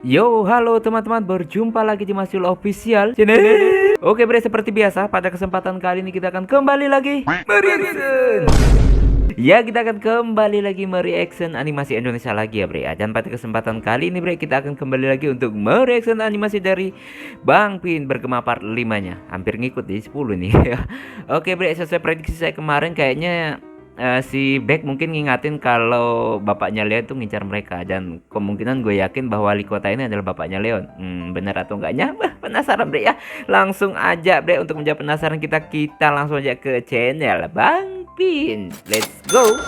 Yo, halo teman-teman, berjumpa lagi di Masul Official Channel. Oke bre, seperti biasa pada kesempatan kali ini kita akan kembali lagi mereaction. Ya, kita akan kembali lagi mereaction animasi Indonesia lagi ya bre ya. Dan pada kesempatan kali ini bre, kita akan kembali lagi untuk mereaction animasi dari Bang Pin bergema part 5-nya. Hampir ngikut di 10 nih. Oke bre, sesuai prediksi saya kemarin kayaknya si Beck mungkin ngingatin kalau bapaknya Leon tuh ngincar mereka, dan kemungkinan gue yakin bahwa wali kota ini adalah bapaknya Leon. Bener atau enggaknya? Penasaran bre ya. Langsung aja bre, untuk menjawab penasaran kita langsung aja ke channel Bang Pin. Let's go.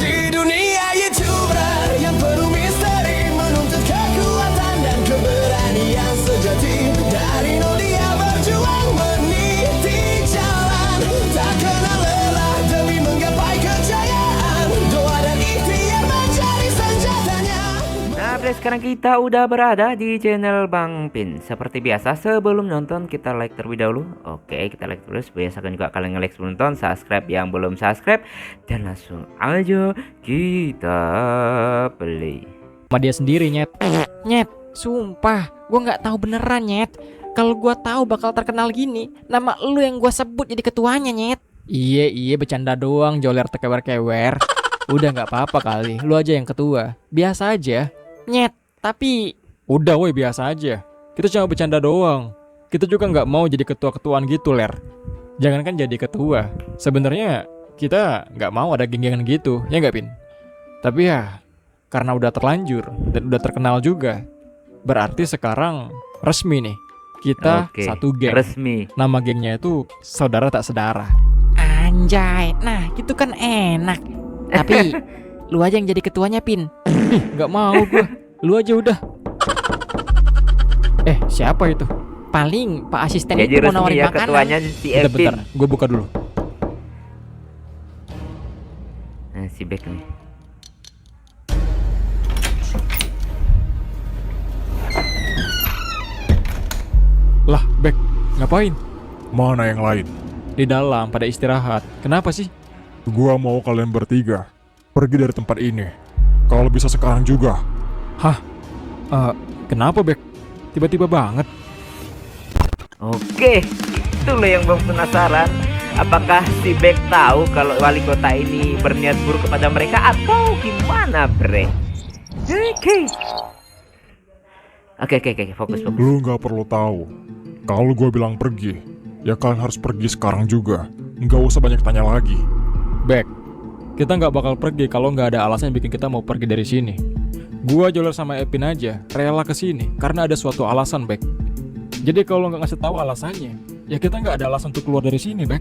Di dunia YouTuber yang penuh misteri, menuntut kekuatan dan keberanian sejati. Dari nol dia berjuang meniti jalan, tak kenal lelah demi menggapai kejayaan. Doa dan ikhtiar menjadi senjatanya. Nah bre, sekarang kita udah berada di channel Bang Pin. Seperti biasa, sebelum nonton kita like terlebih dahulu. Oke, kita like terus. Biasakan juga kalian nge-like sebelum nonton, subscribe yang belum subscribe, dan langsung aja kita play. Sama dia sendiri nyet. Nyet, sumpah gue nggak tahu beneran nyet. Kalau gue tahu bakal terkenal gini, nama lu yang gue sebut jadi ketuanya nyet. Iya bercanda doang, joler tekewer-kewer. Udah nggak apa-apa kali, lu aja yang ketua. Biasa aja. Nyet, tapi udah woi biasa aja. Kita cuma bercanda doang. Kita juga nggak mau jadi ketua-ketuaan gitu ler. Jangankan jadi ketua, sebenarnya kita nggak mau ada geng-gengan gitu, ya nggak Pin? Tapi ya karena udah terlanjur dan udah terkenal juga, berarti sekarang resmi nih kita Oke, satu geng. resmi. Nama gengnya itu saudara tak sedara. Anjay, nah gitu kan enak. Tapi lu aja yang jadi ketuanya Pin. Ih, nggak mau gua. Lu aja udah. Siapa itu? Paling Pak asisten Jadi itu mau resmi nawarin ya makanan. ketuanya si Bentar, Epin. gue buka dulu. Nah, si Beck nih. Lah, Bek, ngapain? Mana yang lain? Di dalam pada istirahat. Kenapa sih? Gua mau kalian bertiga pergi dari tempat ini. Kalau bisa sekarang juga. Kenapa Bek? Tiba-tiba banget. Oke, itu loh yang Bang penasaran. Apakah si Beck tahu kalau wali kota ini berniat buruk kepada mereka atau gimana, bre? Oke, fokus. Lu nggak perlu tahu. Kalau gua bilang pergi, ya kalian harus pergi sekarang juga. Nggak usah banyak tanya lagi. Bek, kita nggak bakal pergi kalau nggak ada alasan yang bikin kita mau pergi dari sini. Gua Joler sama Epin aja rela kesini karena ada suatu alasan, Bek. Jadi kalau nggak ngasih tahu alasannya, ya kita nggak ada alasan untuk keluar dari sini, Bek.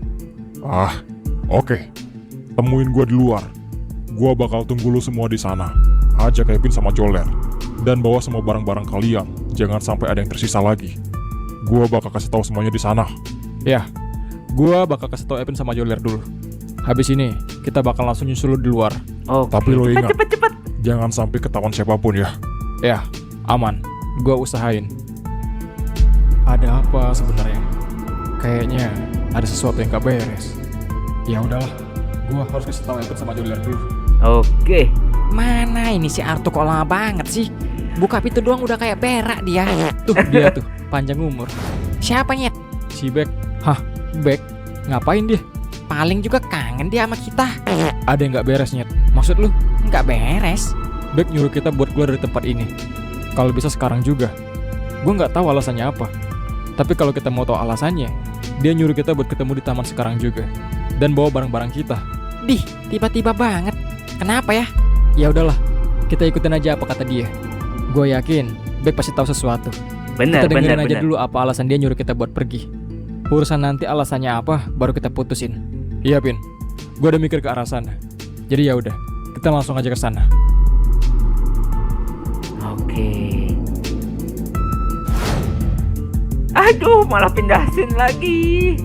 Oke. Temuin gua di luar. Gua bakal tunggu lu semua di sana. Ajak Kevin sama Joler. Dan bawa semua barang-barang kalian. Jangan sampai ada yang tersisa lagi. Gua bakal kasih tahu semuanya di sana. Ya, gua bakal kasih tahu Epin sama Joler dulu. Habis ini kita bakal langsung nyusul lu di luar. Oke, Tapi lo ingat, cepet. jangan sampai ketahuan siapapun ya. Ya, aman. Gua usahain. Ada apa sebenarnya? Kayaknya ada sesuatu yang gak beres. Ya udahlah, gua harus kasih tahu Epin sama Joler dulu. Oke. Mana ini si Artu kok lama banget sih? Buka pintu doang udah kayak berak dia. Tuh dia tuh, panjang umur. Siapa nyet? Si Beck. Beck? Ngapain dia? Paling juga kangen dia sama kita. Ada yang gak beres nyet. Maksud lu? Nggak beres. Beck nyuruh kita buat keluar dari tempat ini. Kalau bisa sekarang juga. Gua nggak tahu alasannya apa. Tapi kalau kita mau tahu alasannya, dia nyuruh kita buat ketemu di taman sekarang juga. Dan bawa barang-barang kita. Dih, tiba-tiba banget. Kenapa ya? Ya udahlah, kita ikutin aja apa kata dia. Gue yakin Beck pasti tahu sesuatu. Benar. Kita dengerin aja dulu apa alasan dia nyuruh kita buat pergi. Urusan nanti alasannya apa baru kita putusin. Iya Pin, gue udah mikir ke arah sana. Jadi ya udah, kita langsung aja ke sana. Oke. Aduh, malah pindah scene lagi.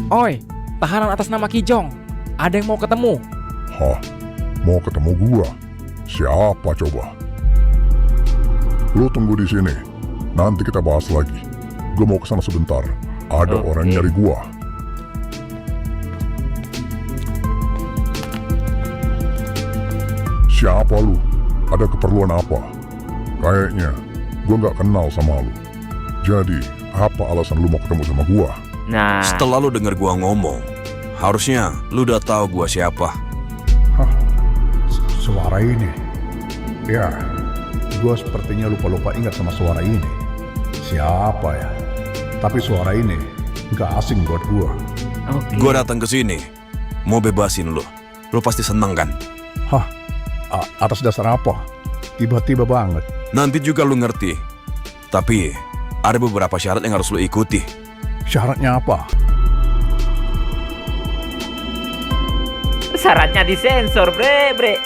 Oi, tahanan atas nama Kijong. Ada yang mau ketemu. Hah? Mau ketemu gua? Siapa coba? Lu tunggu di sini. Nanti kita bahas lagi. Gua mau kesana sebentar. Ada Oke. orang nyari gua. Siapa lu? Ada keperluan apa? Kayaknya gua nggak kenal sama lu. Jadi, apa alasan lu mau ketemu sama gua? Nah, Setelah lu denger gua ngomong, harusnya lu udah tahu gua siapa. Suara ini. Ya, gua sepertinya lupa-lupa ingat sama suara ini. Siapa ya? Tapi suara ini nggak asing buat gua. oke. Gua datang ke sini mau bebasin lu. Lu pasti seneng kan? Hah? Atas dasar apa? Tiba-tiba banget. Nanti juga lu ngerti. Tapi ada beberapa syarat yang harus lu ikuti. Syaratnya apa? Syaratnya disensor, bre.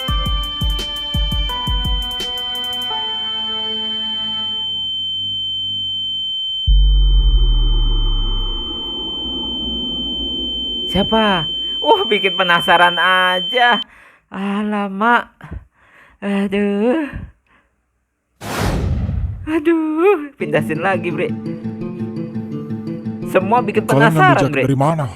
Siapa? Wah, bikin penasaran aja. Alamak. Aduh, pindahin lagi, bre. Semua bikin Kalian ngambil penasaran, jaket bre. dari mana?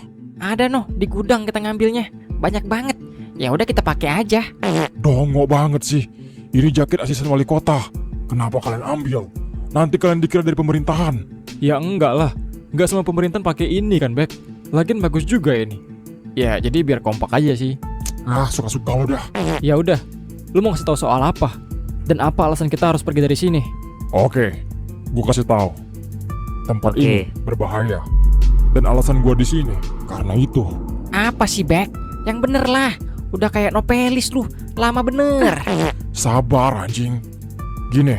Ada noh di gudang kita ngambilnya. Banyak banget. Ya udah kita pakai aja. Dongo banget sih. Ini jaket asisten wali kota. Kenapa kalian ambil? Nanti kalian dikira dari pemerintahan. Ya enggak lah. Enggak semua pemerintahan pakai ini kan, Bek. Lagian bagus juga ini. Ya, jadi biar kompak aja sih. Ah, suka-suka lo dah. Ya udah. Lu mau ngasih tahu soal apa? Dan apa alasan kita harus pergi dari sini? Oke, gua kasih tahu. Tempat Oke. ini berbahaya. Dan alasan gua di sini karena itu. Apa sih, Bek? Yang bener lah. Udah kayak novelis lu. Lama bener. Sabar anjing. Gini,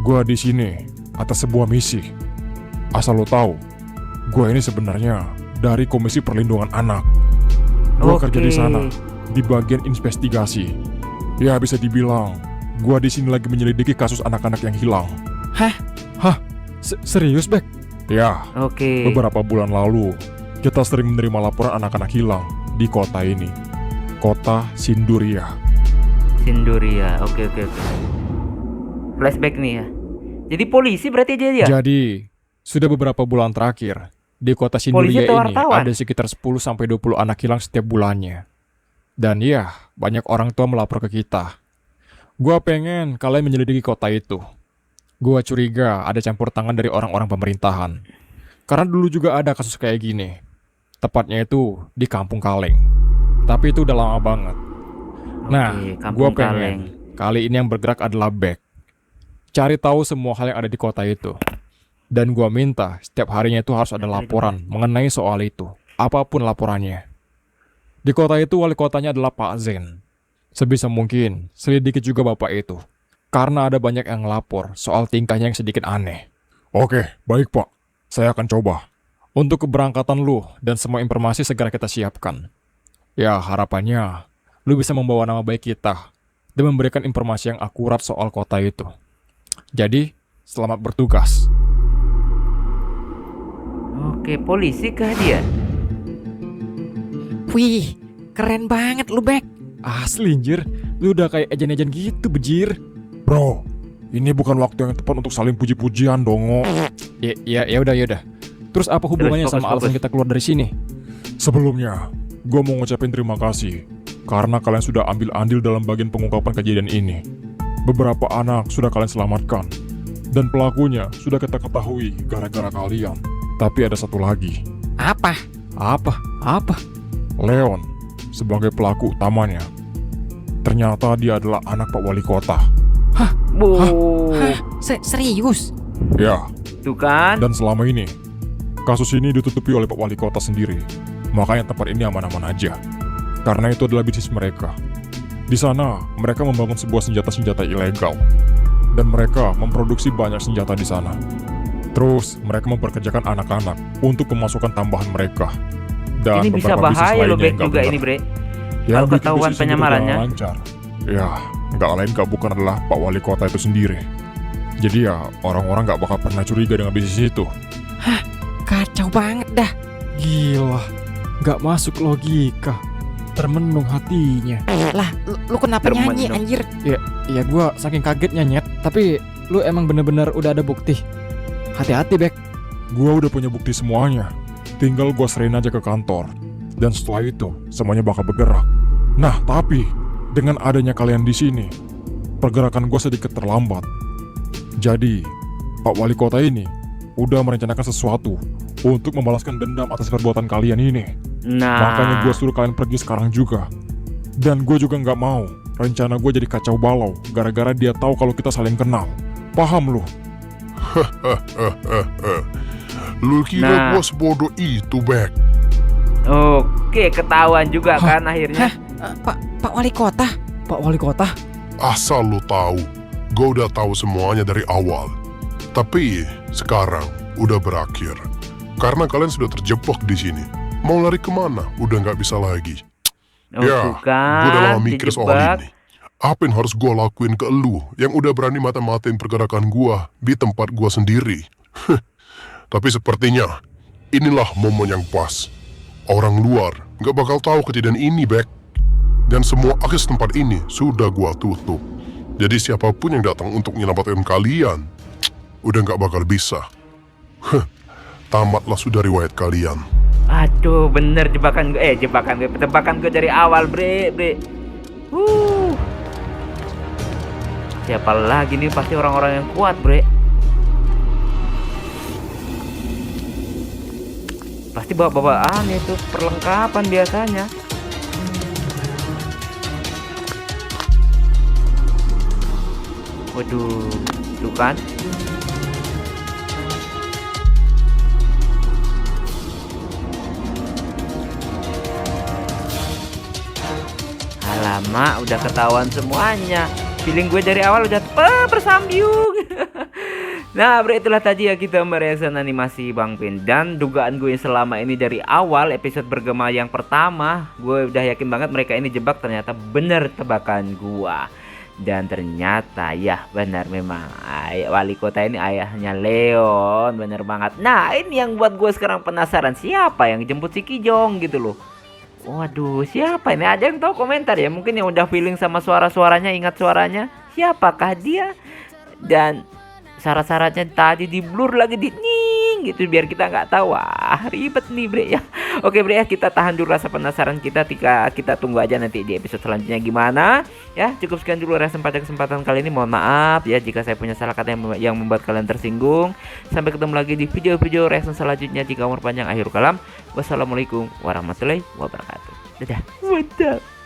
gua di sini atas sebuah misi. Asal lo tahu, gua ini sebenarnya dari Komisi Perlindungan Anak. Gua kerja di sana di bagian investigasi. Ya bisa dibilang, gua di sini lagi menyelidiki kasus anak-anak yang hilang. Serius, Bek? Ya, Oke. beberapa bulan lalu kita sering menerima laporan anak-anak hilang di kota ini. Kota Sinduria. Sinduria. Oke. Flashback nih ya. Jadi polisi berarti dia. Jadi, sudah beberapa bulan terakhir di kota Polisi Sinduria atau ini wartawan? ada sekitar 10-20 anak hilang setiap bulannya. Dan ya, banyak orang tua melapor ke kita. Gua pengen kalian menyelidiki kota itu. Gua curiga ada campur tangan dari orang-orang pemerintahan. Karena dulu juga ada kasus kayak gini. Tepatnya itu di Kampung Kaleng. Tapi itu udah lama banget. Nah, Kampung gua Kaleng. pengen kali ini yang bergerak adalah Bek. Cari tahu semua hal yang ada di kota itu. Dan gua minta setiap harinya itu harus ada laporan mengenai soal itu. Apapun laporannya. Di kota itu wali kotanya adalah Pak Zen. Sebisa mungkin selidiki juga bapak itu. Karena ada banyak yang ngelapor soal tingkahnya yang sedikit aneh. Oke, baik Pak. Saya akan coba. Untuk keberangkatan lu dan semua informasi segera kita siapkan. Ya harapannya lu bisa membawa nama baik kita dan memberikan informasi yang akurat soal kota itu. Jadi, selamat bertugas. Oke, polisi kah dia? Wih, keren banget lu, Bek. Asli anjir, lu udah kayak ejen-ejen gitu, bejir. Bro, ini bukan waktu yang tepat untuk saling puji-pujian, dongo. Ya udah. Terus apa hubungannya Terus, sama alasan kita keluar dari sini? Sebelumnya, gue mau ngucapin terima kasih karena kalian sudah ambil andil dalam bagian pengungkapan kejadian ini. Beberapa anak sudah kalian selamatkan, dan pelakunya sudah kita ketahui gara-gara kalian. Tapi ada satu lagi, Apa? Apa? Leon sebagai pelaku utamanya. Ternyata dia adalah anak Pak Wali Kota. Bu, Serius? Ya, tuh kan? dan selama ini kasus ini ditutupi oleh Pak Wali Kota sendiri. Makanya tempat ini aman-aman aja. Karena itu adalah bisnis mereka. Di sana, mereka membangun sebuah senjata-senjata ilegal. Dan mereka memproduksi banyak senjata di sana. Terus, mereka memperkerjakan anak-anak untuk pemasukan tambahan mereka. Dan Ini bisa beberapa bisnis bahaya loh, lainnya Bek yang nggak juga benar. ini, Bre. Yang Kalau bikin ketahuan bisnis ini penyamarannya. berjalan lancar. Ya, nggak lain nggak bukan adalah Pak Wali Kota itu sendiri. Jadi ya, orang-orang nggak bakal pernah curiga dengan bisnis itu. Kacau banget dah. Gila, gak masuk logika. Termenung hatinya. Lah, lu kenapa Termenung. nyanyi anjir? Ya gua saking kagetnya nyet. Tapi lu emang bener-bener udah ada bukti. Hati-hati, Bek. Gua udah punya bukti semuanya. Tinggal gua serahin aja ke kantor. Dan setelah itu, semuanya bakal bergerak. Nah, tapi Dengan adanya kalian di sini, pergerakan gue sedikit terlambat. Jadi, Pak Wali Kota ini udah merencanakan sesuatu untuk membalaskan dendam atas perbuatan kalian ini. Nah, Makanya gue suruh kalian pergi sekarang juga. Dan gue juga nggak mau rencana gue jadi kacau balau gara-gara dia tahu kalau kita saling kenal. Paham lu? Lu kira Nah. gua sebodoh itu, Bek? oke, ketahuan juga kan akhirnya. Pak Wali Kota. Pak Wali Kota. Asal lu tahu, gua udah tahu semuanya dari awal. Tapi sekarang udah berakhir. Karena kalian sudah terjebak di sini. Mau lari kemana? Udah nggak bisa lagi. Oh, Ya, tuh kan, gua udah lama mikir soal dijebak. ini. Apa yang harus gua lakuin ke lu yang udah berani mata-matain pergerakan gua di tempat gua sendiri? Tapi sepertinya inilah momen yang pas. Orang luar nggak bakal tahu kejadian ini, Bek. Dan semua akses tempat ini sudah gua tutup. Jadi siapapun yang datang untuk menyelamatkan kalian, udah nggak bakal bisa. Tamatlah sudah riwayat kalian. Aduh, bener jebakan gue. Tebakan gue dari awal, bre. Siapa lagi nih? Pasti orang-orang yang kuat, bre. Pasti bawa-bawaan itu perlengkapan biasanya. Waduh, tuh kan. Alamak, udah ketahuan semuanya. Feeling gue dari awal udah bersambyung. Nah, itulah tadi ya kita mereaction animasi Bang Pin. Dan dugaan gue selama ini dari awal episode bergema yang pertama, gue udah yakin banget mereka ini jebak, ternyata bener tebakan gua. Dan ternyata ya benar memang wali kota ini ayahnya Leon, bener banget. Nah, ini yang buat gue sekarang penasaran, siapa yang jemput si Kijong gitu loh. Waduh, siapa ini? Ada yang tahu komentar ya? Mungkin yang udah feeling sama suara-suaranya, ingat suaranya. Siapakah dia? Dan syarat-syaratnya tadi di blur lagi di ning gitu biar kita nggak tahu. Wah, ribet nih, Bre ya. Oke, Bre ya, kita tahan dulu rasa penasaran kita. Kita tunggu aja nanti di episode selanjutnya gimana. Ya, cukup sekian dulu reaction pada kesempatan kali ini. Mohon maaf ya jika saya punya salah kata yang membuat kalian tersinggung. Sampai ketemu lagi di video-video reaction selanjutnya. Jika umur panjang akhir kalam. Wassalamualaikum warahmatullahi wabarakatuh. Dadah. Mantap.